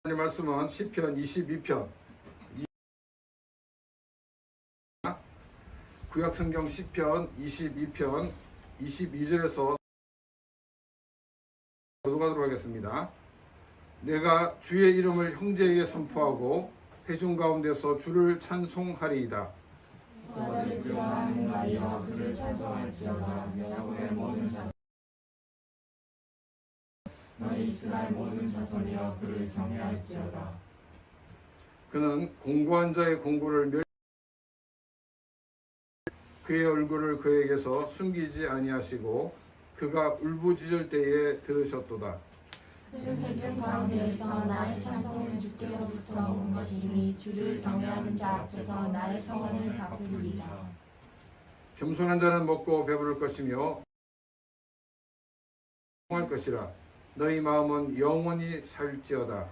하나님 말씀은 시편 22편 구약성경 시편 22편 22절에서 교독하도록 하겠습니다. 내가 주의 이름을 형제에게 선포하고 회중 가운데서 주를 찬송하리이다. 너를 드러나는 나이여 그를 찬송할지어다. 야곱의 모든 자손 너희 이스라엘 모든 자손이여 그를 경외할지어다. 그는 공고한 자의 공고를 그의 얼굴을 그에게서 숨기지 아니하시고 그가 울부짖을 때에 들으셨도다. 그 회중 가운데에서 나의 찬송은 주께로부터 온 것이니 주를 경외하는 자 앞에서 나의 성원을 갚으리이다. 겸손한 자는 먹고 배부를 것이며 할 것이라. 너희 마음은 영원히 살지어다.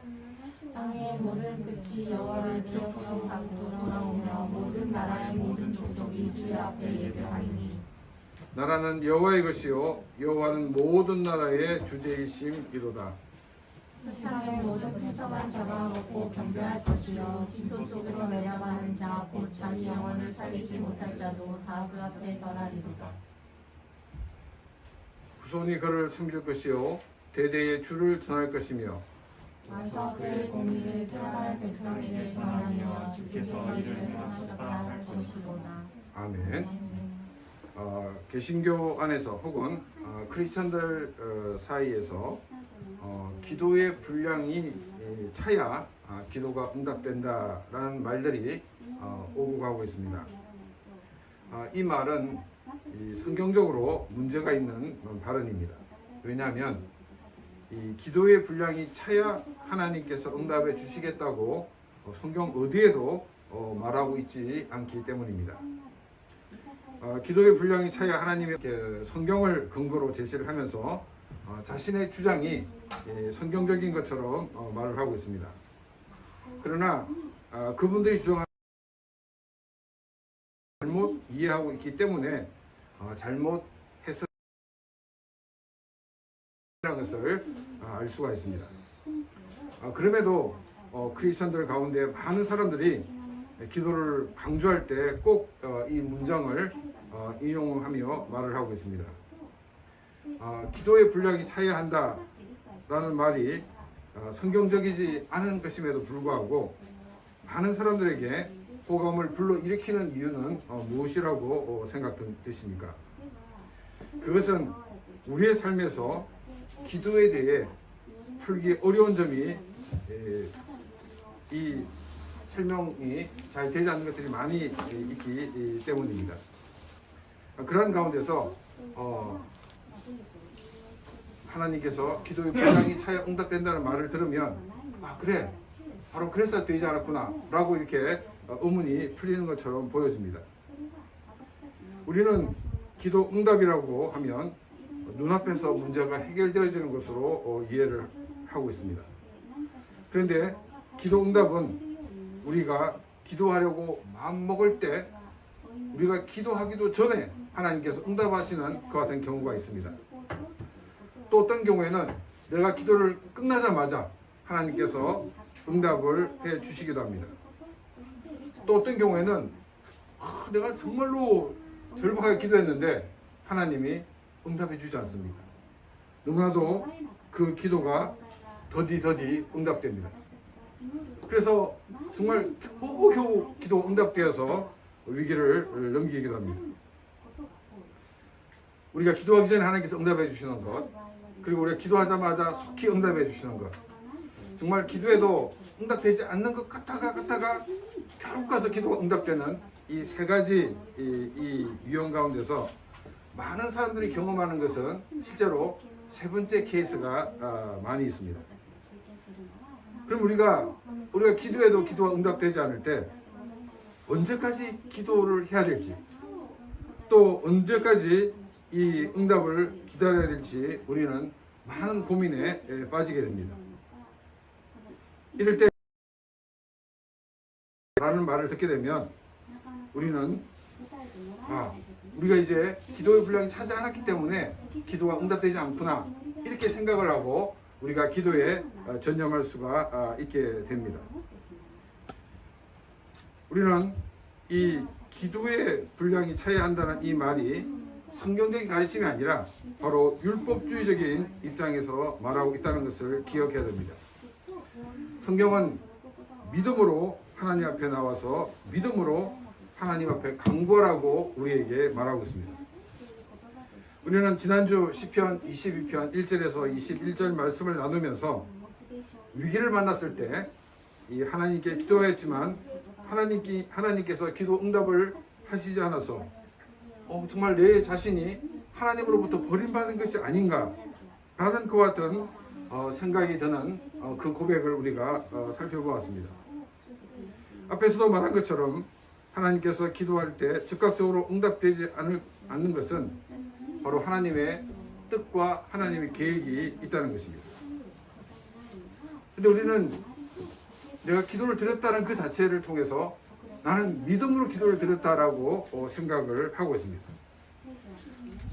땅의 모든 끝이 여호와를 기억하고 돌아오며 모든 나라의 모든 족속이 주의 앞에 예배하리니. 나라는 여호와의 것이요 여호와는 모든 나라의 주제이심이로다. 세상의 모든 풍성한 자가 먹고 경배할 것이요 진토 속으로 내려가는 자 곧 자기 영혼을 살리지 못할 자도 다 그 앞에 절하리로다. 후손이 그를 섬길 것이요 대대의 주를 전할 것이며 와서 그의 공의를 태어날 백성에게 전하며 주께서 이를 행하셨다 할 것이로다. 아멘. 개신교 안에서 혹은 크리스천들 사이에서 기도의 분량이 차야 기도가 응답된다라는 말들이 오고 가고 있습니다. 이 말은 성경적으로 문제가 있는 발언입니다. 왜냐하면 이 기도의 분량이 차야 하나님께서 응답해 주시겠다고 성경 어디에도 말하고 있지 않기 때문입니다. 기도의 분량이 차야 하나님의 성경을 근거로 제시를 하면서 자신의 주장이 성경적인 것처럼 말을 하고 있습니다. 그러나 그분들이 주장하는 잘못 이해하고 있기 때문에 잘못 해석이라는 것을 알 수가 있습니다. 그럼에도 크리스천들 가운데 많은 사람들이 기도를 강조할 때 꼭 이 문장을 인용하며 말을 하고 있습니다. 기도의 분량이 차야 한다라는 말이 성경적이지 않은 것임에도 불구하고 많은 사람들에게 호감을 불러일으키는 이유는 무엇이라고 생각드십니까? 그것은 우리의 삶에서 기도에 대해 풀기 어려운 점이 이 설명이 잘 되지 않는 것들이 많이 있기 때문입니다. 그런 가운데서 하나님께서 기도의 분량이 차야 응답된다는 말을 들으면 그래 바로 그래서 되지 않았구나 라고 이렇게 의문이 풀리는 것처럼 보여집니다. 우리는 기도 응답이라고 하면 눈앞에서 문제가 해결되어지는 것으로 이해를 하고 있습니다. 그런데 기도 응답은 우리가 기도하려고 마음먹을 때 우리가 기도하기도 전에 하나님께서 응답하시는 그 같은 경우가 있습니다. 또 어떤 경우에는 내가 기도를 끝나자마자 하나님께서 응답을 해 주시기도 합니다. 또 어떤 경우에는 내가 정말로 절박하게 기도했는데 하나님이 응답해 주지 않습니다. 너무나도 그 기도가 더디 응답됩니다. 그래서 정말 겨우 기도 응답되어서 위기를 넘기기도 합니다. 우리가 기도하기 전에 하나님께서 응답해 주시는 것, 그리고 우리가 기도하자마자 속히 응답해 주시는 것, 정말 기도해도 응답되지 않는 것 같다가 결국 가서 기도가 응답되는 이 세 가지 이 유형 가운데서 많은 사람들이 경험하는 것은 실제로 세 번째 케이스가 많이 있습니다. 그럼 우리가 기도해도 기도가 응답되지 않을 때 언제까지 기도를 해야 될지, 또 언제까지 이 응답을 기다려야 될지 우리는 많은 고민에 빠지게 됩니다. 이럴 때 라는 말을 듣게 되면 우리는 우리가 이제 기도의 분량이 차지 않았기 때문에 기도가 응답되지 않구나 이렇게 생각을 하고 우리가 기도에 전념할 수가 있게 됩니다. 우리는 이 기도의 분량이 차야 한다는 이 말이 성경적인 가르침이 아니라 바로 율법주의적인 입장에서 말하고 있다는 것을 기억해야 됩니다. 성경은 믿음으로 하나님 앞에 나와서 믿음으로 하나님 앞에 간구하라고 우리에게 말하고 있습니다. 우리는 지난주 시편 22편 1절에서 21절 말씀을 나누면서 위기를 만났을 때 이 하나님께 기도했지만 하나님께서 기도 응답을 하시지 않아서 정말 내 자신이 하나님으로부터 버림받은 것이 아닌가 라는 그와 같은 생각이 드는 그 고백을 우리가 살펴보았습니다. 앞에서도 말한 것처럼 하나님께서 기도할 때 즉각적으로 응답되지 않는 것은 바로 하나님의 뜻과 하나님의 계획이 있다는 것입니다. 근데 우리는 내가 기도를 드렸다는 그 자체를 통해서 나는 믿음으로 기도를 드렸다라고 생각을 하고 있습니다.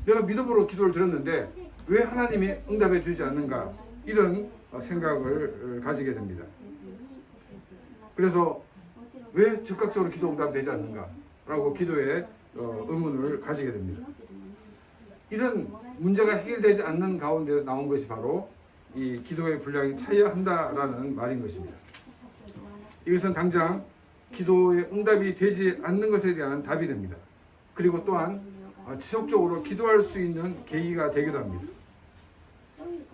내가 믿음으로 기도를 드렸는데 왜 하나님이 응답해 주지 않는가 이런 생각을 가지게 됩니다. 그래서 왜 즉각적으로 기도 응답되지 않는가 라고 기도에 의문을 가지게 됩니다. 이런 문제가 해결되지 않는 가운데 나온 것이 바로 이 기도의 분량이 차야 한다라는 말인 것입니다. 이것은 당장 기도의 응답이 되지 않는 것에 대한 답이 됩니다. 그리고 또한 지속적으로 기도할 수 있는 계기가 되기도 합니다.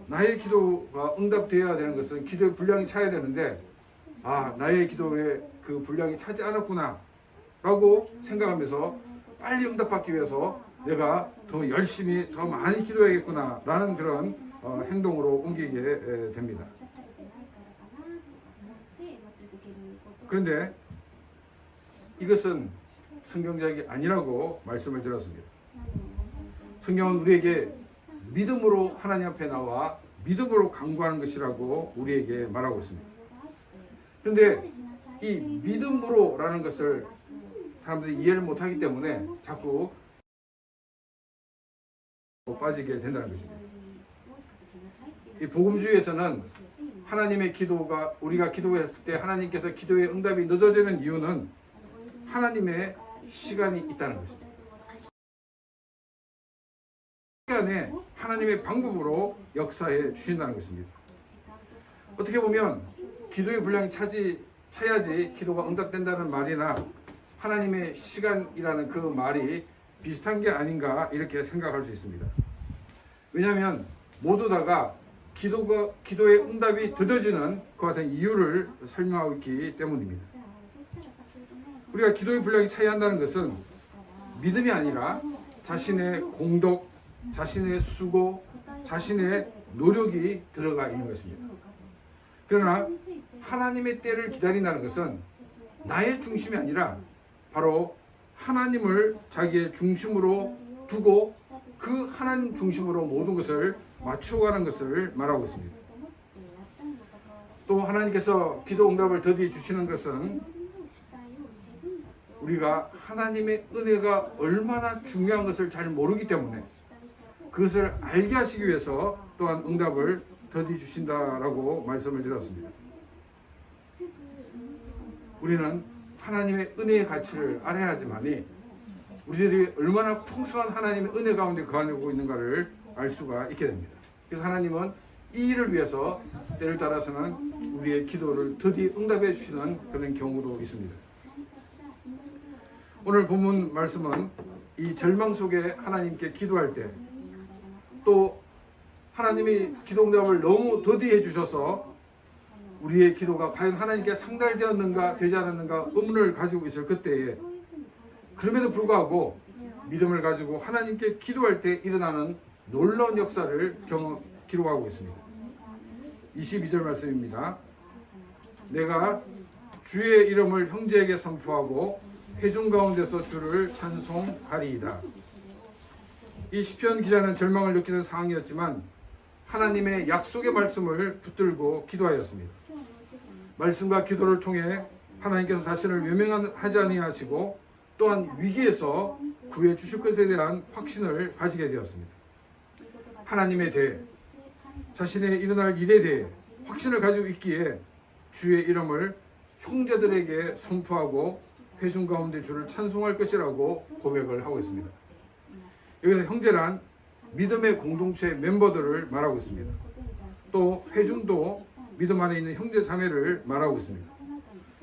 나의 기도가 응답되어야 되는 것은 기도의 분량이 차야 되는데 나의 기도에 그 분량이 차지 않았구나 라고 생각하면서 빨리 응답받기 위해서 내가 더 열심히 더 많이 기도해야겠구나 라는 그런 행동으로 옮기게 됩니다. 그런데 이것은 성경적이 아니라고 말씀을 드렸습니다. 성경은 우리에게 믿음으로 하나님 앞에 나와 믿음으로 간구하는 것이라고 우리에게 말하고 있습니다. 그런데 이 믿음으로라는 것을 사람들이 이해를 못하기 때문에 자꾸 빠지게 된다는 것입니다. 이 복음주의에서는 하나님의 기도가 우리가 기도했을 때 하나님께서 기도의 응답이 늦어지는 이유는 하나님의 시간이 있다는 것입니다. 시간에 하나님의 방법으로 역사해 주신다는 것입니다. 어떻게 보면 기도의 분량이 차야지 기도가 응답된다는 말이나 하나님의 시간이라는 그 말이 비슷한 게 아닌가 이렇게 생각할 수 있습니다. 왜냐하면 모두 다가 기도의 응답이 더뎌지는 그와 같은 이유를 설명하고 있기 때문입니다. 우리가 기도의 분량이 차야 한다는 것은 믿음이 아니라 자신의 공덕, 자신의 수고, 자신의 노력이 들어가 있는 것입니다. 그러나 하나님의 때를 기다린다는 것은 나의 중심이 아니라 바로 하나님을 자기의 중심으로 두고 그 하나님 중심으로 모든 것을 맞추어가는 것을 말하고 있습니다. 또 하나님께서 기도 응답을 더디 주시는 것은 우리가 하나님의 은혜가 얼마나 중요한 것을 잘 모르기 때문에 그것을 알게 하시기 위해서 또한 응답을 더디 주신다라고 말씀을 드렸습니다. 우리는 하나님의 은혜의 가치를 알아야지만이 우리들이 얼마나 풍성한 하나님의 은혜 가운데 거하고 있는가를 알 수가 있게 됩니다. 그래서 하나님은 이 일을 위해서 때를 따라서는 우리의 기도를 더디 응답해 주시는 그런 경우도 있습니다. 오늘 본문 말씀은 이 절망 속에 하나님께 기도할 때 또 하나님이 기도 응답을 너무 더디해 주셔서 우리의 기도가 과연 하나님께 상달되었는가 되지 않았는가 의문을 가지고 있을 그때에 그럼에도 불구하고 믿음을 가지고 하나님께 기도할 때 일어나는 놀라운 역사를 기록하고 있습니다. 22절 말씀입니다. 내가 주의 이름을 형제에게 선포하고 회중 가운데서 주를 찬송하리이다. 이 시편 기자는 절망을 느끼는 상황이었지만 하나님의 약속의 말씀을 붙들고 기도하였습니다. 말씀과 기도를 통해 하나님께서 자신을 외면하지 아니하시고 또한 위기에서 구해 주실 것에 대한 확신을 가지게 되었습니다. 하나님의 대, 자신의 일어날 일에 대해 확신을 가지고 있기에 주의 이름을 형제들에게 선포하고 회중 가운데 주를 찬송할 것이라고 고백을 하고 있습니다. 여기서 형제란 믿음의 공동체 멤버들을 말하고 있습니다. 또 회중도 믿음 안에 있는 형제 자매를 말하고 있습니다.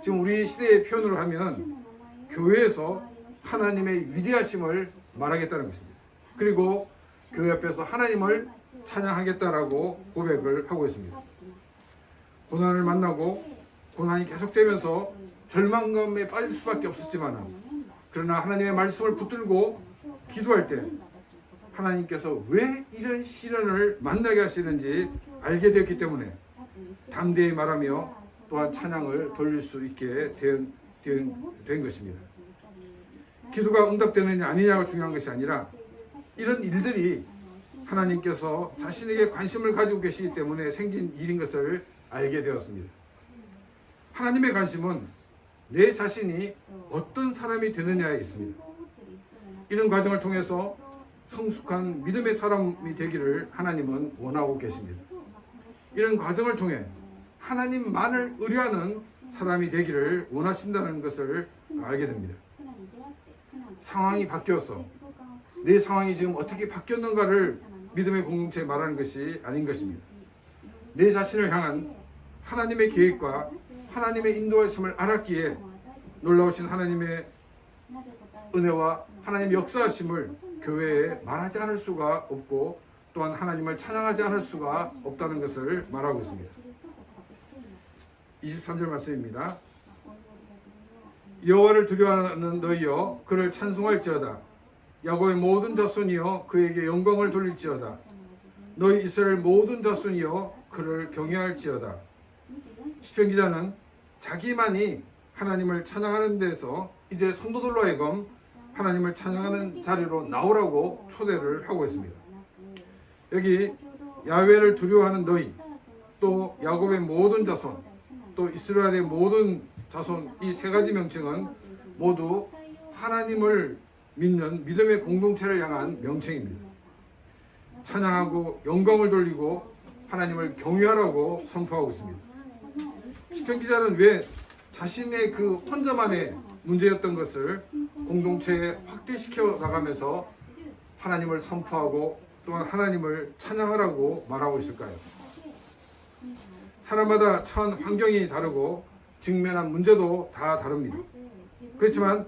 지금 우리 시대의 표현으로 하면 교회에서 하나님의 위대하심을 말하겠다는 것입니다. 그리고 교회 앞에서 하나님을 찬양하겠다라고 고백을 하고 있습니다. 고난을 만나고 고난이 계속되면서 절망감에 빠질 수밖에 없었지만, 그러나 하나님의 말씀을 붙들고 기도할 때 하나님께서 왜 이런 시련을 만나게 하시는지 알게 되었기 때문에 담대히 말하며 또한 찬양을 돌릴 수 있게 된 것입니다. 기도가 응답되느냐 아니냐가 중요한 것이 아니라 이런 일들이 하나님께서 자신에게 관심을 가지고 계시기 때문에 생긴 일인 것을 알게 되었습니다. 하나님의 관심은 내 자신이 어떤 사람이 되느냐에 있습니다. 이런 과정을 통해서 성숙한 믿음의 사람이 되기를 하나님은 원하고 계십니다. 이런 과정을 통해 하나님만을 의뢰하는 사람이 되기를 원하신다는 것을 알게 됩니다. 상황이 바뀌어서 내 상황이 지금 어떻게 바뀌었는가를 믿음의 공동체에 말하는 것이 아닌 것입니다. 내 자신을 향한 하나님의 계획과 하나님의 인도하심을 알았기에 놀라우신 하나님의 은혜와 하나님의 역사하심을 교회에 말하지 않을 수가 없고 또한 하나님을 찬양하지 않을 수가 없다는 것을 말하고 있습니다. 23절 말씀입니다. 여호와를 두려워하는 너희여 그를 찬송할지어다. 야곱의 모든 자손이여 그에게 영광을 돌릴지어다. 너희 이스라엘 모든 자손이여 그를 경외할지어다. 시편 기자는 자기만이 하나님을 찬양하는 데서 이제 성도들로 하여금 하나님을 찬양하는 자리로 나오라고 초대를 하고 있습니다. 여기 야훼를 두려워하는 너희, 또 야곱의 모든 자손, 또 이스라엘의 모든 자손, 이 세 가지 명칭은 모두 하나님을 믿는 믿음의 공동체를 향한 명칭입니다. 찬양하고 영광을 돌리고 하나님을 경외하라고 선포하고 있습니다. 시편 기자는 왜 자신의 그 혼자만의 문제였던 것을 공동체에 확대시켜 나가면서 하나님을 선포하고 또한 하나님을 찬양하라고 말하고 있을까요? 사람마다 처한 환경이 다르고 직면한 문제도 다 다릅니다. 그렇지만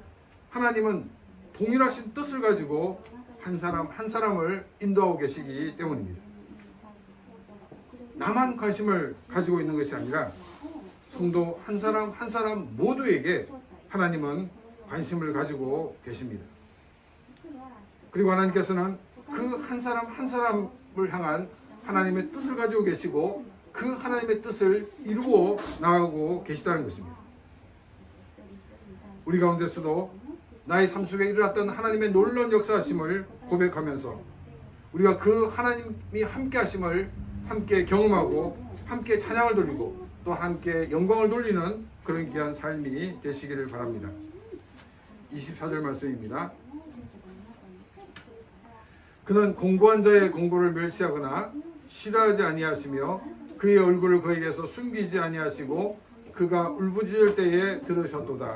하나님은 동일하신 뜻을 가지고 한 사람 한 사람을 인도하고 계시기 때문입니다. 나만 관심을 가지고 있는 것이 아니라 성도 한 사람 한 사람 모두에게 하나님은 관심을 가지고 계십니다. 그리고 하나님께서는 그 한 사람 한 사람을 향한 하나님의 뜻을 가지고 계시고 그 하나님의 뜻을 이루어 나가고 계시다는 것입니다. 우리 가운데서도 나의 삶 속에 일어났던 하나님의 놀라운 역사하심을 고백하면서 우리가 그 하나님이 함께 하심을 함께 경험하고 함께 찬양을 돌리고 또 함께 영광을 돌리는 그런 귀한 삶이 되시기를 바랍니다. 24절 말씀입니다. 그는 공고한 자의 공고를 멸시하거나 싫어하지 아니하시며 그의 얼굴을 그에게서 숨기지 아니하시고 그가 울부짖을 때에 들으셨도다.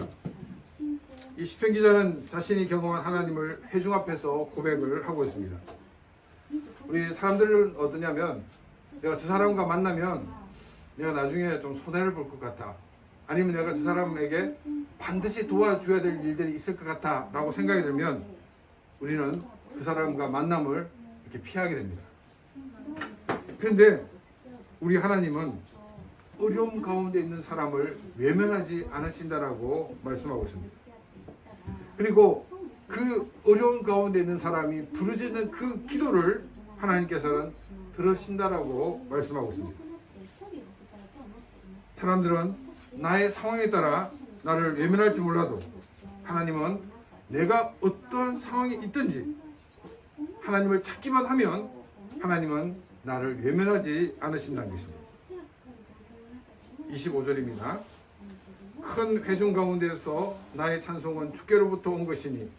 이 시편 기자는 자신이 경험한 하나님을 회중 앞에서 고백을 하고 있습니다. 우리 사람들은 어떠냐면 내가 저 사람과 만나면 내가 나중에 좀 손해를 볼 것 같아, 아니면 내가 저 사람에게 반드시 도와줘야 될 일들이 있을 것 같아 라고 생각이 들면 우리는 그 사람과 만남을 이렇게 피하게 됩니다. 그런데 우리 하나님은 어려움 가운데 있는 사람을 외면하지 않으신다라고 말씀하고 있습니다. 그리고 그 어려운 가운데 있는 사람이 부르짖는 그 기도를 하나님께서는 들으신다라고 말씀하고 있습니다. 사람들은 나의 상황에 따라 나를 외면할지 몰라도 하나님은 내가 어떠한 상황에 있든지 하나님을 찾기만 하면 하나님은 나를 외면하지 않으신다는 것입니다. 25절입니다. 큰 회중 가운데서 나의 찬송은 주께로부터 온 것이니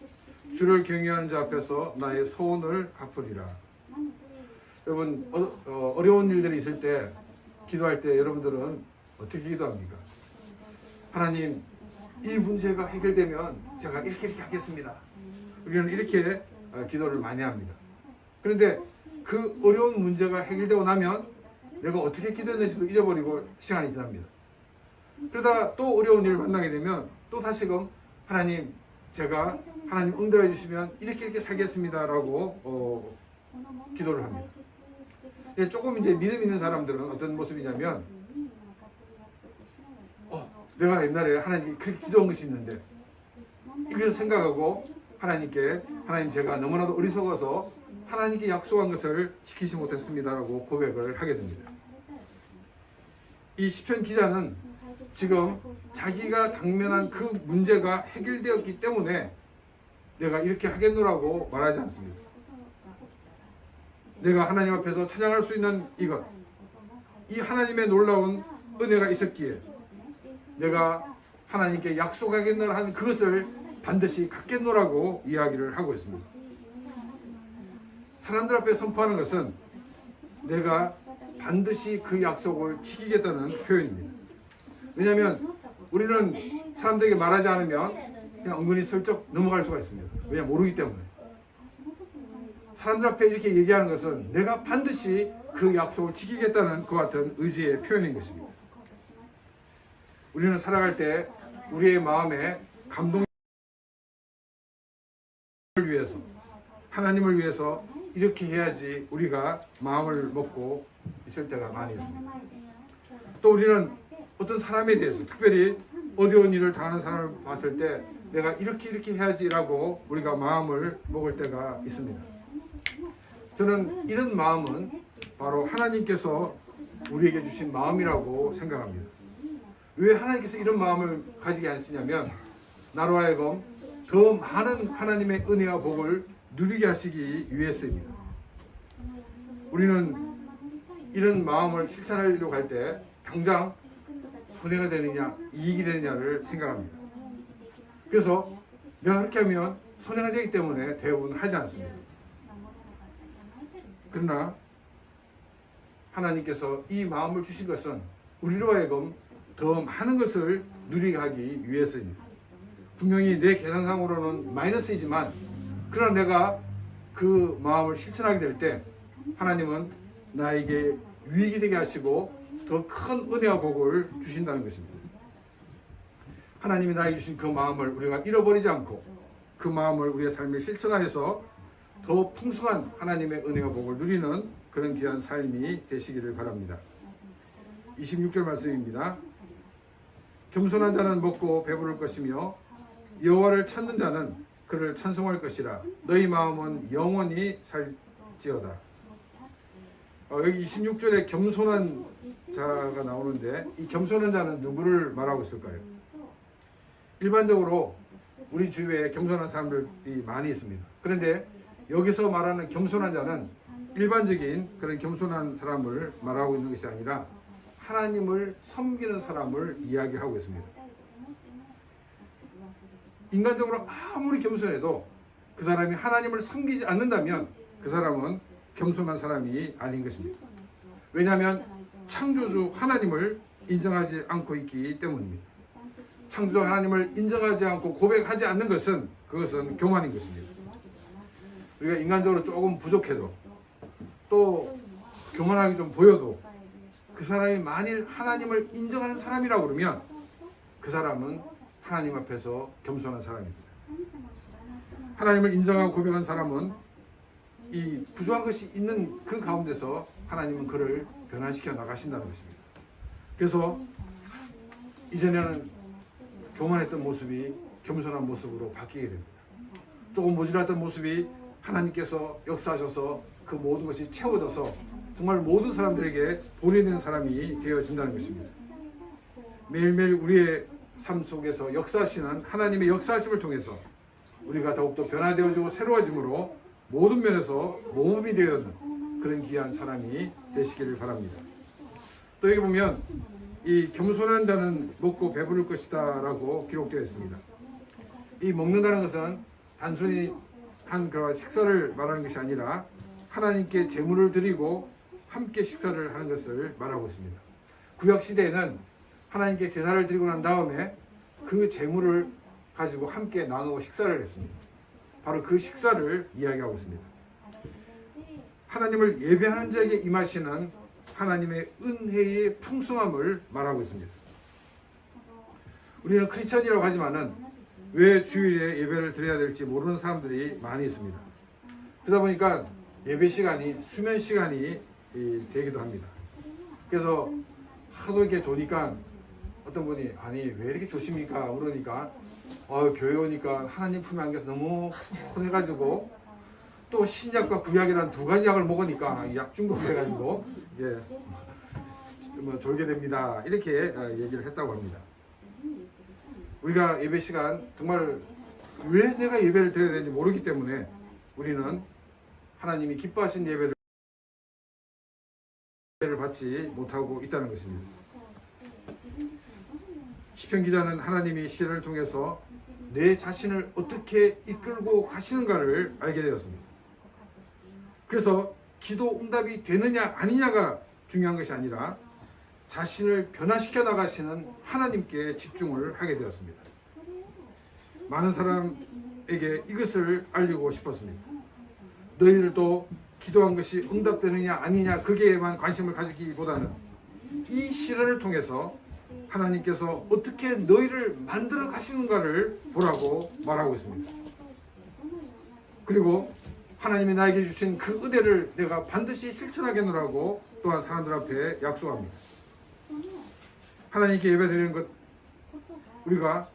주를 경외하는 자 앞에서 나의 소원을 갚으리라. 여러분 어려운 일들이 있을 때 기도할 때 여러분들은 어떻게 기도합니까? 하나님, 이 문제가 해결되면 제가 이렇게 하겠습니다. 우리는 이렇게 기도를 많이 합니다. 그런데 그 어려운 문제가 해결되고 나면 내가 어떻게 기도했는지도 잊어버리고 시간이 지납니다. 그러다 또 어려운 일을 만나게 되면 또 다시금 하나님, 제가 하나님 응답해 주시면 이렇게 살겠습니다 라고 기도를 합니다. 조금 이제 믿음 있는 사람들은 어떤 모습이냐면 내가 옛날에 하나님 그렇게 기도한 것이 있는데 이렇게 생각하고 하나님께, 하나님, 제가 너무나도 어리석어서 하나님께 약속한 것을 지키지 못했습니다 라고 고백을 하게 됩니다. 이 시편 기자는 지금 자기가 당면한 그 문제가 해결되었기 때문에 내가 이렇게 하겠노라고 말하지 않습니다. 내가 하나님 앞에서 찬양할 수 있는 이것, 이 하나님의 놀라운 은혜가 있었기에 내가 하나님께 약속하겠노라 한 그것을 반드시 갖겠노라고 이야기를 하고 있습니다. 사람들 앞에 선포하는 것은 내가 반드시 그 약속을 지키겠다는 표현입니다. 왜냐하면 우리는 사람들에게 말하지 않으면 그냥 은근히 슬쩍 넘어갈 수가 있습니다. 왜냐하면 모르기 때문에. 사람들 앞에 이렇게 얘기하는 것은 내가 반드시 그 약속을 지키겠다는 그 같은 의지의 표현인 것입니다. 우리는 살아갈 때 우리의 마음에 감동을 위해서, 하나님을 위해서 이렇게 해야지 우리가 마음을 먹고 있을 때가 많이 있습니다. 또 우리는 어떤 사람에 대해서, 특별히 어려운 일을 당하는 사람을 봤을 때 내가 이렇게 해야지라고 우리가 마음을 먹을 때가 있습니다. 저는 이런 마음은 바로 하나님께서 우리에게 주신 마음이라고 생각합니다. 왜 하나님께서 이런 마음을 가지게 하시냐면 나로 하여금 더 많은 하나님의 은혜와 복을 누리게 하시기 위해서입니다. 우리는 이런 마음을 실천하려고 할 때 당장 손해가 되느냐 이익이 되느냐를 생각합니다. 그래서 내가 그렇게 하면 손해가 되기 때문에 대부분 하지 않습니다. 그러나 하나님께서 이 마음을 주신 것은 우리로 하여금 더 많은 것을 누리게 하기 위해서입니다. 분명히 내 계산상으로는 마이너스이지만 그러나 내가 그 마음을 실천하게 될 때 하나님은 나에게 유익이 되게 하시고 더 큰 은혜와 복을 주신다는 것입니다. 하나님이 나에게 주신 그 마음을 우리가 잃어버리지 않고 그 마음을 우리의 삶에 실천하여서 더 풍성한 하나님의 은혜와 복을 누리는 그런 귀한 삶이 되시기를 바랍니다. 26절 말씀입니다. 겸손한 자는 먹고 배부를 것이며 여호와를 찾는 자는 그를 찬송할 것이라. 너희 마음은 영원히 살지어다. 여기 26절에 겸손한 자가 나오는데 이 겸손한 자는 누구를 말하고 있을까요? 일반적으로 우리 주위에 겸손한 사람들이 많이 있습니다. 그런데 여기서 말하는 겸손한 자는 일반적인 그런 겸손한 사람을 말하고 있는 것이 아니라 하나님을 섬기는 사람을 이야기하고 있습니다. 인간적으로 아무리 겸손해도 그 사람이 하나님을 섬기지 않는다면 그 사람은 겸손한 사람이 아닌 것입니다. 왜냐하면 창조주 하나님을 인정하지 않고 있기 때문입니다. 창조주 하나님을 인정하지 않고 고백하지 않는 것은 그것은 교만인 것입니다. 우리가 인간적으로 조금 부족해도 또 교만하게 좀 보여도 그 사람이 만일 하나님을 인정하는 사람이라고 그러면 그 사람은 하나님 앞에서 겸손한 사람입니다. 하나님을 인정하고 고백한 사람은 이 부족한 것이 있는 그 가운데서 하나님은 그를 변화시켜 나가신다는 것입니다. 그래서 이전에는 교만했던 모습이 겸손한 모습으로 바뀌게 됩니다. 조금 모질랐던 모습이 하나님께서 역사하셔서 그 모든 것이 채워져서 정말 모든 사람들에게 본이 되는 사람이 되어진다는 것입니다. 매일매일 우리의 삶 속에서 역사하시는 하나님의 역사하심을 통해서 우리가 더욱더 변화되어지고 새로워짐으로 모든 면에서 모범이 되어있는 그런 귀한 사람이 되시기를 바랍니다. 또 여기 보면 이 겸손한 자는 먹고 배부를 것이다 라고 기록되어 있습니다. 이 먹는다는 것은 단순히 한 그런 식사를 말하는 것이 아니라 하나님께 제물을 드리고 함께 식사를 하는 것을 말하고 있습니다. 구약 시대에는 하나님께 제사를 드리고 난 다음에 그 제물을 가지고 함께 나누어 식사를 했습니다. 바로 그 식사를 이야기하고 있습니다. 하나님을 예배하는 자에게 임하시는 하나님의 은혜의 풍성함을 말하고 있습니다. 우리는 크리스천이라고 하지만은 왜 주일에 예배를 드려야 될지 모르는 사람들이 많이 있습니다. 그러다 보니까 예배 시간이 수면 시간이 되기도 합니다. 그래서 하도 이렇게 조니까 어떤 분이 아니 왜 이렇게 조십니까? 그러니까 교회 오니까 하나님 품에 안겨서 너무 혼해가지고 또 신약과 구약이란 두 가지 약을 먹으니까 약 중독을 해가지고 이제 뭐 졸게 됩니다. 이렇게 얘기를 했다고 합니다. 우리가 예배 시간 정말 왜 내가 예배를 드려야 되는지 모르기 때문에 우리는 하나님이 기뻐하신 예배를 받지 못하고 있다는 것입니다. 시편 기자는 하나님이 시를 통해서 내 자신을 어떻게 이끌고 가시는가를 알게 되었습니다. 그래서 기도 응답이 되느냐 아니냐가 중요한 것이 아니라 자신을 변화시켜 나가시는 하나님께 집중을 하게 되었습니다. 많은 사람에게 이것을 알리고 싶었습니다. 너희들도 기도한 것이 응답되느냐 아니냐 거기에만 관심을 가지기보다는 이 시련을 통해서 하나님께서 어떻게 너희를 만들어 가시는가를 보라고 말하고 있습니다. 그리고 하나님이 나에게 주신 그 은혜를 내가 반드시 실천하겠노라고 또한 사람들 앞에 약속합니다. 하나님께 예배드리는 것, 우리가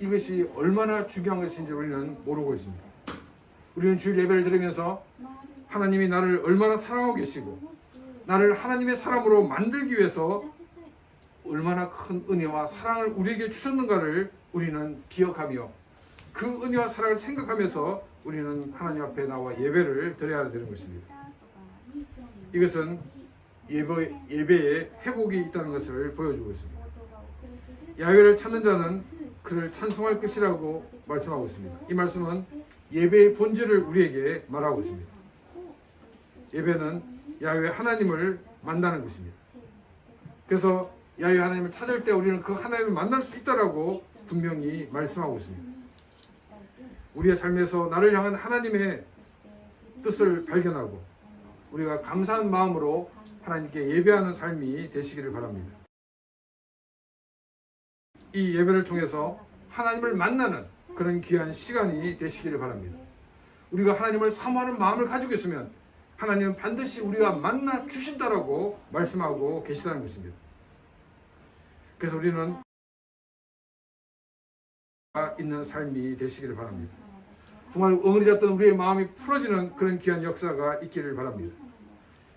이것이 얼마나 중요한 것인지 우리는 모르고 있습니다. 우리는 주일 예배를 드리면서 하나님이 나를 얼마나 사랑하고 계시고 나를 하나님의 사람으로 만들기 위해서 얼마나 큰 은혜와 사랑을 우리에게 주셨는가를 우리는 기억하며 그 은혜와 사랑을 생각하면서 우리는 하나님 앞에 나와 예배를 드려야 되는 것입니다. 이것은 예배에 회복이 있다는 것을 보여주고 있습니다. 야훼를 찾는 자는 그를 찬송할 것이라고 말씀하고 있습니다. 이 말씀은 예배의 본질을 우리에게 말하고 있습니다. 예배는 야훼 하나님을 만나는 것입니다. 그래서 야훼 하나님을 찾을 때 우리는 그 하나님을 만날 수 있다라고 분명히 말씀하고 있습니다. 우리의 삶에서 나를 향한 하나님의 뜻을 발견하고 우리가 감사한 마음으로 하나님께 예배하는 삶이 되시기를 바랍니다. 이 예배를 통해서 하나님을 만나는 그런 귀한 시간이 되시기를 바랍니다. 우리가 하나님을 사모하는 마음을 가지고 있으면 하나님은 반드시 우리가 만나 주신다라고 말씀하고 계시다는 것입니다. 그래서 우리는 있는 삶이 되시기를 바랍니다. 정말 엉은이 잡던 우리의 마음이 풀어지는 그런 귀한 역사가 있기를 바랍니다.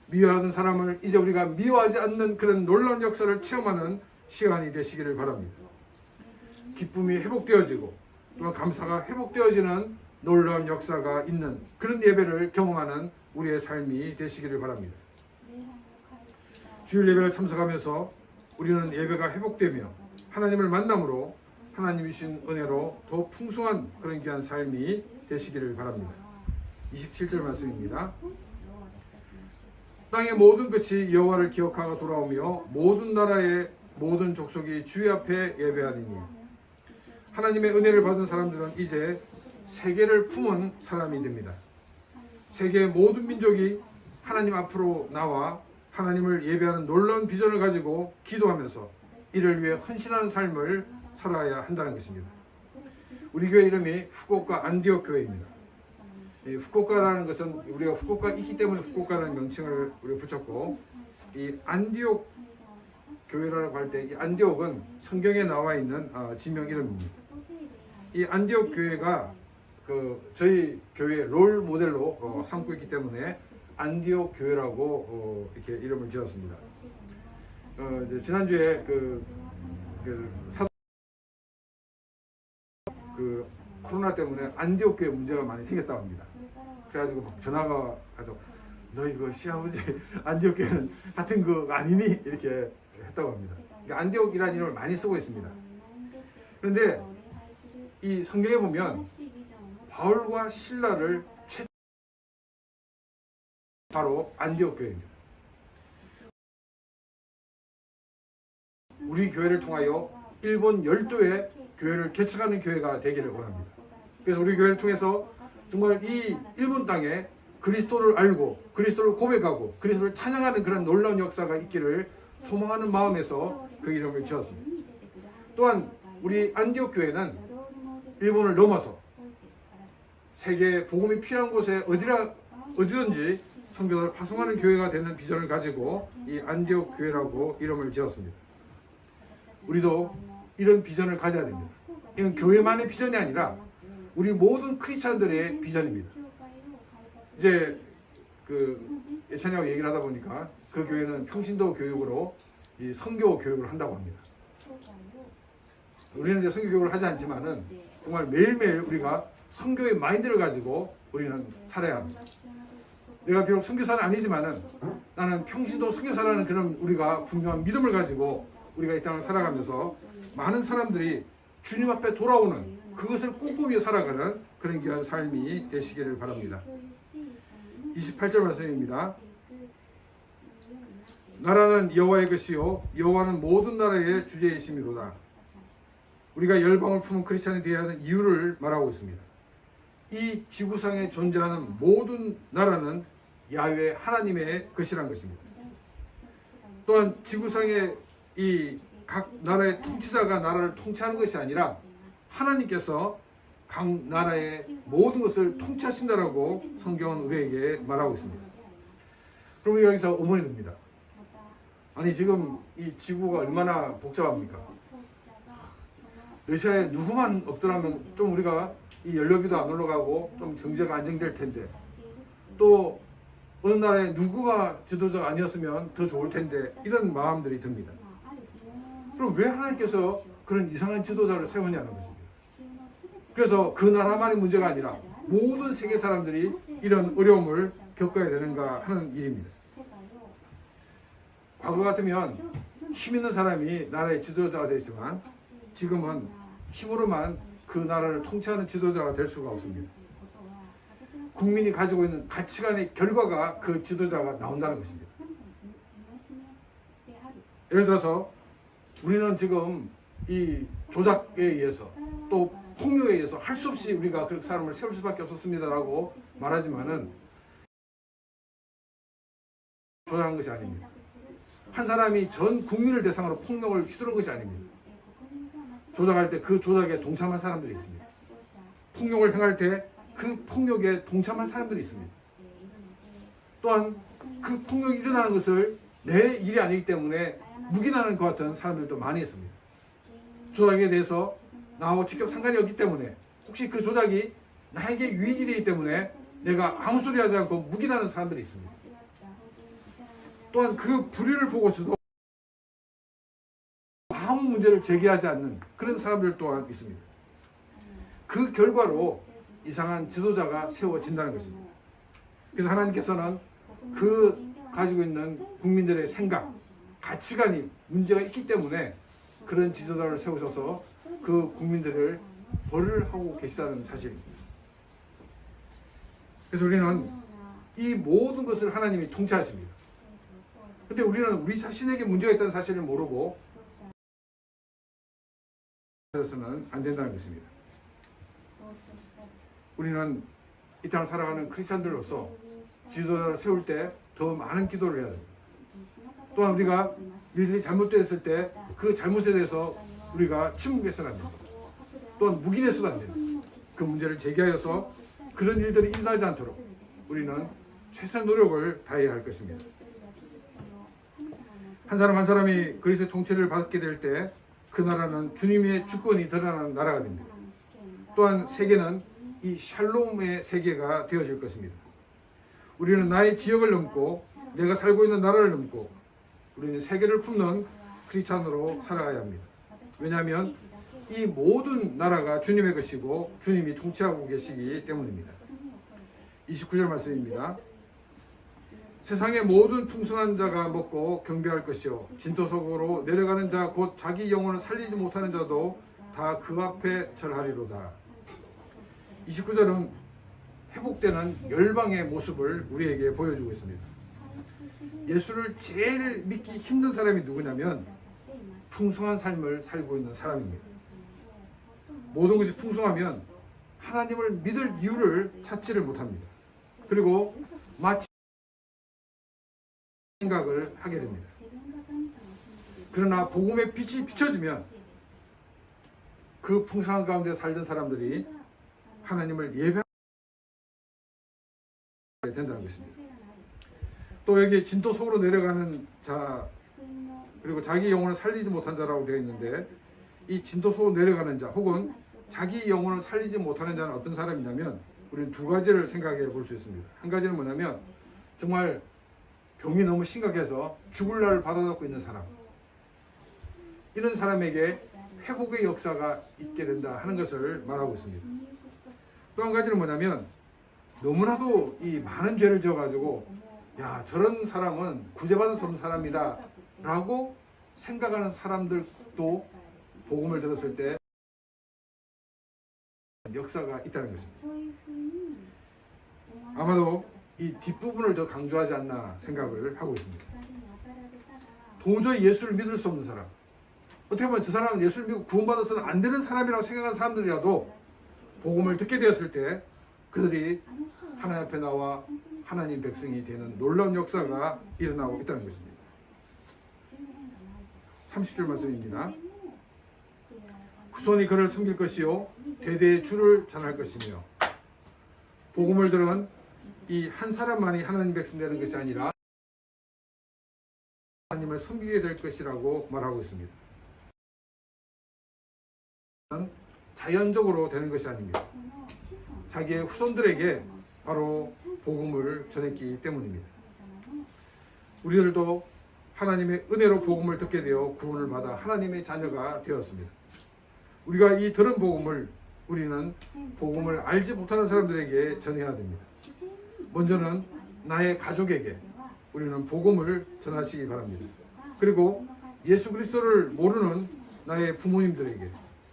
미워하던 사람을 이제 우리가 미워하지 않는 그런 놀라운 역사를 체험하는 시간이 되시기를 바랍니다. 기쁨이 회복되어지고 또한 감사가 회복되어지는 놀라운 역사가 있는 그런 예배를 경험하는 우리의 삶이 되시기를 바랍니다. 주일 예배를 참석하면서 우리는 예배가 회복되며 하나님을 만남으로 하나님이 주신 은혜로 더 풍성한 그런 귀한 삶이 되시기를 바랍니다. 27절 말씀입니다. 땅의 모든 것이 여호와를 기억하고 돌아오며 모든 나라의 모든 족속이 주의 앞에 예배하리니 하나님의 은혜를 받은 사람들은 이제 세계를 품은 사람이 됩니다. 세계의 모든 민족이 하나님 앞으로 나와 하나님을 예배하는 놀라운 비전을 가지고 기도하면서 이를 위해 헌신하는 삶을 살아야 한다는 것입니다. 우리 교회 이름이 후쿠오카 안디옥 교회입니다. 이 후쿠오카라는 것은 우리가 후쿠오카 있기 때문에 후쿠오카라는 명칭을 우리가 붙였고 이 안디옥 교회라고 할 때 이 안디옥은 성경에 나와 있는 지명 이름입니다. 이 안디옥 교회가 저희 교회 롤 모델로 삼고 있기 때문에 안디옥 교회라고 이렇게 이름을 지었습니다. 이제 지난주에 코로나 때문에 안디옥 교회 문제가 많이 생겼다고 합니다. 그래가지고 막 전화가 와서 너 이거 시아버지 안디옥 교회는 같은 거 아니니? 이렇게 했다고 합니다. 안디옥이라는 이름을 많이 쓰고 있습니다. 그런데 이 성경에 보면 바울과 실라를 바로 안디옥 교회입니다. 우리 교회를 통하여 일본 12의 교회를 개척하는 교회가 되기를 원합니다. 그래서 우리 교회를 통해서 정말 이 일본 땅에 그리스도를 알고 그리스도를 고백하고 그리스도를 찬양하는 그런 놀라운 역사가 있기를 소망하는 마음에서 그 이름을 지었습니다. 또한 우리 안디옥 교회는 일본을 넘어서 세계 복음이 필요한 곳에 어디든지 선교사를 파송하는 교회가 되는 비전을 가지고 이 안디옥 교회라고 이름을 지었습니다. 우리도 이런 비전을 가져야 됩니다. 이건 교회만의 비전이 아니라 우리 모든 크리스찬들의 비전입니다. 이제 예찬이하고 얘기를 하다 보니까 그 교회는 평신도 교육으로 이 선교 교육을 한다고 합니다. 우리는 이제 선교 교육을 하지 않지만은 정말 매일매일 우리가 선교의 마인드를 가지고 우리는 살아야 합니다. 내가 비록 선교사는 아니지만은 나는 평신도 선교사라는 그런 우리가 분명한 믿음을 가지고 우리가 이 땅을 살아가면서 많은 사람들이 주님 앞에 돌아오는 그것을 꿈꾸며 살아가는 그런 귀한 삶이 되시기를 바랍니다. 28절 말씀입니다. 나라는 여호와의 것이요 여호와는 모든 나라의 주제이심이로다. 우리가 열방을 품은 크리스찬이 되어야 하는 이유를 말하고 있습니다. 이 지구상에 존재하는 모든 나라는 야훼 하나님의 것이란 것입니다. 또한 지구상의 이 각 나라의 통치자가 나라를 통치하는 것이 아니라 하나님께서 각 나라의 모든 것을 통치하신다라고 성경은 우리에게 말하고 있습니다. 그럼 여기서 의문이 듭니다. 아니 지금 이 지구가 얼마나 복잡합니까? 러시아에 누구만 없더라면 좀 우리가 이 연료비도 안 올라가고 좀 경제가 안정될 텐데, 또 어느 나라에 누구가 지도자가 아니었으면 더 좋을 텐데, 이런 마음들이 듭니다. 그럼 왜 하나님께서 그런 이상한 지도자를 세우냐는 것입니다. 그래서 그 나라만의 문제가 아니라 모든 세계 사람들이 이런 어려움을 겪어야 되는가 하는 일입니다. 과거 같으면 힘 있는 사람이 나라의 지도자가 되지만 지금은 힘으로만 그 나라를 통치하는 지도자가 될 수가 없습니다. 국민이 가지고 있는 가치관의 결과가 그 지도자가 나온다는 것입니다. 예를 들어서 우리는 지금 이 조작에 의해서 또 폭력에 의해서 할 수 없이 우리가 그 사람을 세울 수밖에 없었습니다라고 말하지만은 조작한 것이 아닙니다. 한 사람이 전 국민을 대상으로 폭력을 휘두른 것이 아닙니다. 조작할 때 그 조작에 동참한 사람들이 있습니다. 폭력을 행할 때 그 폭력에 동참한 사람들이 있습니다. 또한 그 폭력이 일어나는 것을 내 일이 아니기 때문에 묵인하는 것 같은 사람들도 많이 있습니다. 조작에 대해서 나하고 직접 상관이 없기 때문에 혹시 그 조작이 나에게 유익이 되기 때문에 내가 아무 소리 하지 않고 묵인하는 사람들이 있습니다. 또한 그 불의를 보고서도 아무 문제를 제기하지 않는 그런 사람들 또한 있습니다. 그 결과로 이상한 지도자가 세워진다는 것입니다. 그래서 하나님께서는 그 가지고 있는 국민들의 생각, 가치관이 문제가 있기 때문에 그런 지도자를 세우셔서 그 국민들을 벌을 하고 계시다는 사실입니다. 그래서 우리는 이 모든 것을 하나님이 통치하십니다. 근데 우리는 우리 자신에게 문제가 있다는 사실을 모르고 그래서는 안 된다는 것입니다. 우리는 이 땅을 살아가는 크리스찬들로서 지도자를 세울 때 더 많은 기도를 해야 됩니다. 또한 우리가 일들이 잘못됐을 때 그 잘못에 대해서 우리가 침묵해서는 안 됩니다. 또한 묵인해서도 안 됩니다. 그 문제를 제기하여서 그런 일들이 일어나지 않도록 우리는 최선의 노력을 다해야 할 것입니다. 한 사람 한 사람이 그리스도의 통치를 받게 될 때 그 나라는 주님의 주권이 드러나는 나라가 됩니다. 또한 세계는 이 샬롬의 세계가 되어질 것입니다. 우리는 나의 지역을 넘고 내가 살고 있는 나라를 넘고 우리는 세계를 품는 크리스찬으로 살아가야 합니다. 왜냐하면 이 모든 나라가 주님의 것이고 주님이 통치하고 계시기 때문입니다. 29절 말씀입니다. 세상의 모든 풍성한 자가 먹고 경배할 것이요 진토 속으로 내려가는 자 곧 자기 영혼을 살리지 못하는 자도 다 그 앞에 절하리로다. 29절은 회복되는 열방의 모습을 우리에게 보여주고 있습니다. 예수를 제일 믿기 힘든 사람이 누구냐면 풍성한 삶을 살고 있는 사람입니다. 모든 것이 풍성하면 하나님을 믿을 이유를 찾지를 못합니다. 그리고 마치 생각을 하게 됩니다. 그러나 복음의 빛이 비춰지면 그 풍성한 가운데 살던 사람들이 하나님을 예배하게 된다는 것입니다. 또 여기 진토 속으로 내려가는 자, 그리고 자기 영혼을 살리지 못한 자라고 되어 있는데, 이 진토 속으로 내려가는 자 혹은 자기 영혼을 살리지 못하는 자는 어떤 사람이냐면 우리는 두 가지를 생각해 볼 수 있습니다. 한 가지는 뭐냐면 정말 병이 너무 심각해서 죽을 날을 받아놓고 있는 사람, 이런 사람에게 회복의 역사가 있게 된다 하는 것을 말하고 있습니다. 또 한 가지는 뭐냐면 너무나도 이 많은 죄를 지어가지고 야, 저런 사람은 구제받을 수 없는 사람이다 라고 생각하는 사람들도 복음을 들었을 때 역사가 있다는 것입니다. 아마도 이 뒷부분을 더 강조하지 않나 생각을 하고 있습니다. 도저히 예수를 믿을 수 없는 사람, 어떻게 보면 저 사람은 예수를 믿고 구원받아서는 안 되는 사람이라고 생각하는 사람들이라도 복음을 듣게 되었을 때 그들이 하나님 앞에 나와 하나님 백성이 되는 놀라운 역사가 일어나고 있다는 것입니다. 30절 말씀입니다. 후손이 그를 섬길 것이요 대대의 주를 전할 것이며, 복음을 들은 이 한 사람만이 하나님 백성 되는 것이 아니라 하나님을 섬기게 될 것이라고 말하고 있습니다. 자연적으로 되는 것이 아닙니다. 자기의 후손들에게 바로 복음을 전했기 때문입니다. 우리들도 하나님의 은혜로 복음을 듣게 되어 구원을 받아 하나님의 자녀가 되었습니다. 우리가 이 들은 복음을 우리는 복음을 알지 못하는 사람들에게 전해야 됩니다. 먼저는 나의 가족에게 우리는 복음을 전하시기 바랍니다. 그리고 예수 그리스도를 모르는 나의 부모님들에게,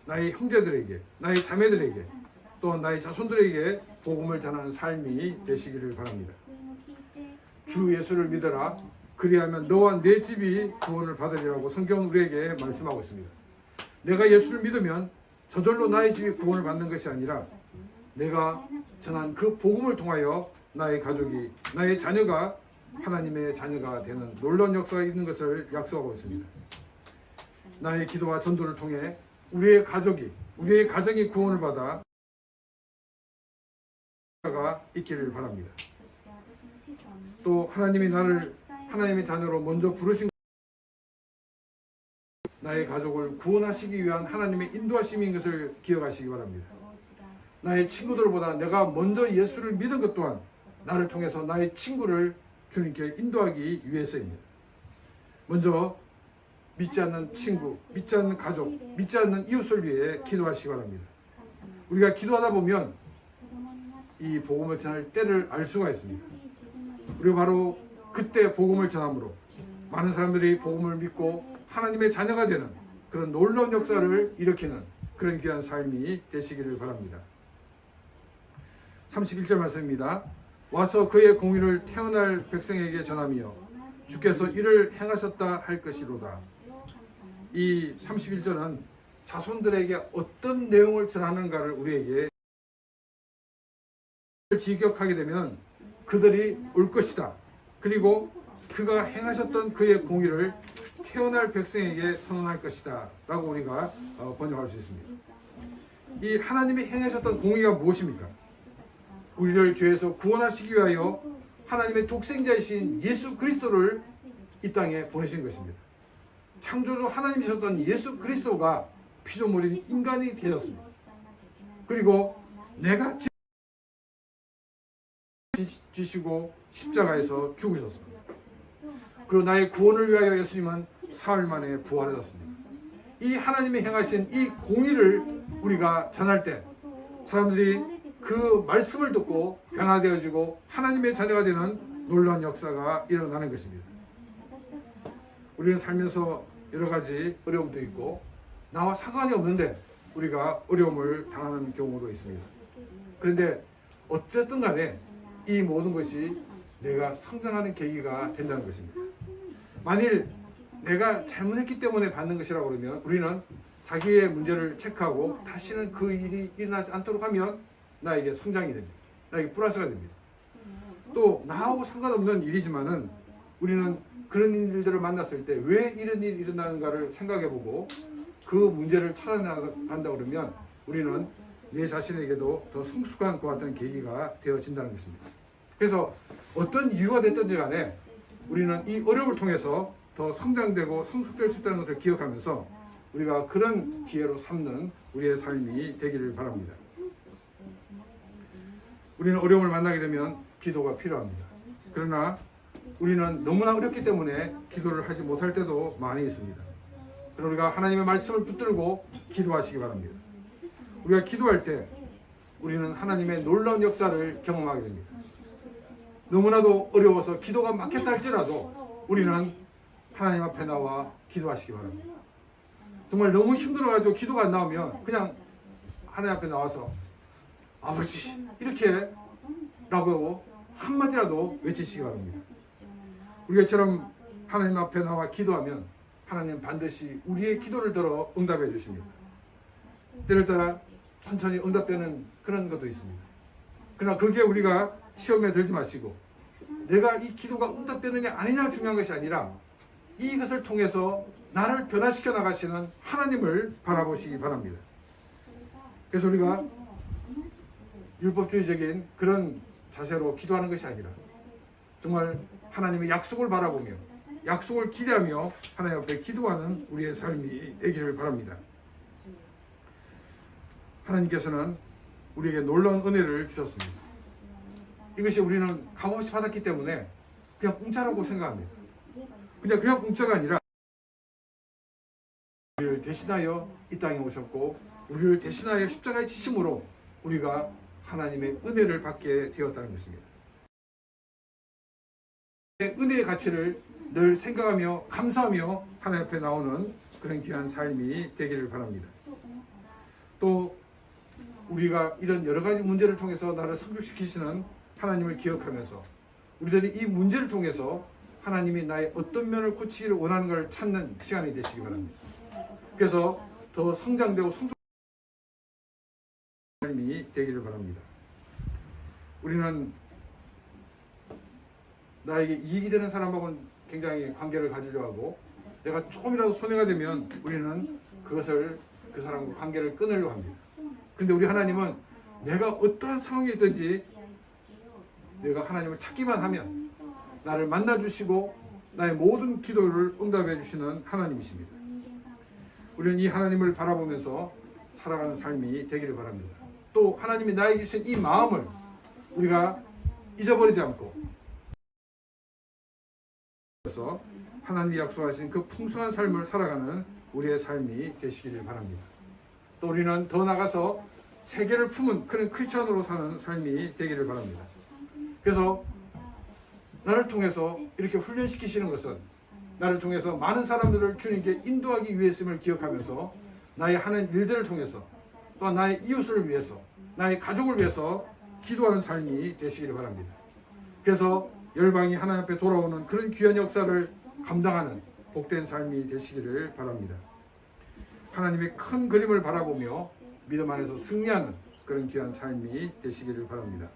나의 형제들에게, 나의 자매들에게, 또 나의 자손들에게 복음을 전하는 삶이 되시기를 바랍니다. 주 예수를 믿어라. 그리하면 너와 내 집이 구원을 받으리라고 성경은 우리에게 말씀하고 있습니다. 내가 예수를 믿으면 저절로 나의 집이 구원을 받는 것이 아니라 내가 전한 그 복음을 통하여 나의 가족이, 나의 자녀가 하나님의 자녀가 되는 놀라운 역사가 있는 것을 약속하고 있습니다. 나의 기도와 전도를 통해 우리의 가족이, 우리의 가정이 구원을 받아 가 있기를 바랍니다. 또 하나님이 나를 하나님의 자녀로 먼저 부르신 나의 가족을 구원하시기 위한 하나님의 인도하심인 것을 기억하시기 바랍니다. 나의 친구들보다 내가 먼저 예수를 믿은 것 또한 나를 통해서 나의 친구를 주님께 인도하기 위해서입니다. 먼저 믿지 않는 친구, 믿지 않는 가족, 믿지 않는 이웃을 위해 기도하시기 바랍니다. 우리가 기도하다 보면 이 복음을 전할 때를 알 수가 있습니다. 우리가 바로 그때 복음을 전함으로 많은 사람들이 복음을 믿고 하나님의 자녀가 되는 그런 놀라운 역사를 일으키는 그런 귀한 삶이 되시기를 바랍니다. 31절 말씀입니다. 와서 그의 공의를 태어날 백성에게 전하며 주께서 이를 행하셨다 할 것이로다. 이 31절은 자손들에게 어떤 내용을 전하는가를 우리에게 직역하게 되면 그들이 올 것이다. 그리고 그가 행하셨던 그의 공의를 태어날 백성에게 선언할 것이다 라고 우리가 번역할 수 있습니다. 이 하나님이 행하셨던 공의가 무엇입니까? 우리를 죄에서 구원하시기 위하여 하나님의 독생자이신 예수 그리스도를 이 땅에 보내신 것입니다. 창조주 하나님이셨던 예수 그리스도가 피조물인 인간이 되셨습니다. 그리고 내가 지시고 십자가에서 죽으셨습니다. 그리고 나의 구원을 위하여 예수님은 사흘 만에 부활하셨습니다. 이 하나님이 행하신 이 공의를 우리가 전할 때 사람들이 그 말씀을 듣고 변화되어지고 하나님의 자녀가 되는 놀라운 역사가 일어나는 것입니다. 우리는 살면서 여러 가지 어려움도 있고 나와 상관이 없는데 우리가 어려움을 당하는 경우도 있습니다. 그런데 어쨌든 간에 이 모든 것이 내가 성장하는 계기가 된다는 것입니다. 만일 내가 잘못했기 때문에 받는 것이라고 그러면 우리는 자기의 문제를 체크하고 다시는 그 일이 일어나지 않도록 하면 나에게 성장이 됩니다. 나에게 플러스가 됩니다. 또 나하고 상관없는 일이지만은 우리는 그런 일들을 만났을 때 왜 이런 일이 일어나는가를 생각해보고 그 문제를 찾아나간다 그러면 우리는 내 자신에게도 더 성숙한 것 같은 계기가 되어진다는 것입니다. 그래서 어떤 이유가 됐든지 간에 우리는 이 어려움을 통해서 더 성장되고 성숙될 수 있다는 것을 기억하면서 우리가 그런 기회로 삼는 우리의 삶이 되기를 바랍니다. 우리는 어려움을 만나게 되면 기도가 필요합니다. 그러나 우리는 너무나 어렵기 때문에 기도를 하지 못할 때도 많이 있습니다. 그러나 우리가 하나님의 말씀을 붙들고 기도하시기 바랍니다. 우리가 기도할 때 우리는 하나님의 놀라운 역사를 경험하게 됩니다. 너무나도 어려워서 기도가 막혔다 할지라도 우리는 하나님 앞에 나와 기도하시기 바랍니다. 정말 너무 힘들어가지고 기도가 안 나오면 그냥 하나님 앞에 나와서 아버지 이렇게 라고 한마디라도 외치시기 바랍니다. 우리가 이처럼 하나님 앞에 나와 기도하면 하나님 반드시 우리의 기도를 들어 응답해 주십니다. 때를 따라 천천히 응답되는 그런 것도 있습니다. 그러나 그게 우리가 시험에 들지 마시고 내가 이 기도가 응답되느냐 아니냐 중요한 것이 아니라 이것을 통해서 나를 변화시켜 나가시는 하나님을 바라보시기 바랍니다. 그래서 우리가 율법주의적인 그런 자세로 기도하는 것이 아니라 정말 하나님의 약속을 바라보며 약속을 기대하며 하나님 앞에 기도하는 우리의 삶이 되기를 바랍니다. 하나님께서는 우리에게 놀라운 은혜를 주셨습니다. 이것이 우리는 값없이 받았기 때문에 그냥 공짜라고 생각합니다. 그냥 공짜가 아니라 우리를 대신하여 이 땅에 오셨고 우리를 대신하여 십자가에 지심으로 우리가 하나님의 은혜를 받게 되었다는 것입니다. 은혜의 가치를 늘 생각하며 감사하며 하나님 앞에 나오는 그런 귀한 삶이 되기를 바랍니다. 또 우리가 이런 여러 가지 문제를 통해서 나를 성숙시키시는 하나님을 기억하면서 우리들이 이 문제를 통해서 하나님이 나의 어떤 면을 고치기를 원하는 걸 찾는 시간이 되시기 바랍니다. 그래서 더 성장되고 성숙한 삶이 되기를 바랍니다. 우리는 나에게 이익이 되는 사람하고는 굉장히 관계를 가지려 하고 내가 조금이라도 손해가 되면 우리는 그것을 그 사람과 관계를 끊으려고 합니다. 그런데 우리 하나님은 내가 어떠한 상황이 있든지 내가 하나님을 찾기만 하면 나를 만나주시고 나의 모든 기도를 응답해 주시는 하나님이십니다. 우리는 이 하나님을 바라보면서 살아가는 삶이 되기를 바랍니다. 또 하나님이 나에게 주신 이 마음을 우리가 잊어버리지 않고 그래서 하나님이 약속하신 그 풍성한 삶을 살아가는 우리의 삶이 되시기를 바랍니다. 또 우리는 더 나아가서 세계를 품은 그런 크리스천으로 사는 삶이 되기를 바랍니다. 그래서 나를 통해서 이렇게 훈련시키시는 것은 나를 통해서 많은 사람들을 주님께 인도하기 위해서임을 기억하면서 나의 하는 일들을 통해서 또 나의 이웃을 위해서 나의 가족을 위해서 기도하는 삶이 되시기를 바랍니다. 그래서 열방이 하나님 앞에 돌아오는 그런 귀한 역사를 감당하는 복된 삶이 되시기를 바랍니다. 하나님의 큰 그림을 바라보며 믿음 안에서 승리하는 그런 귀한 삶이 되시기를 바랍니다.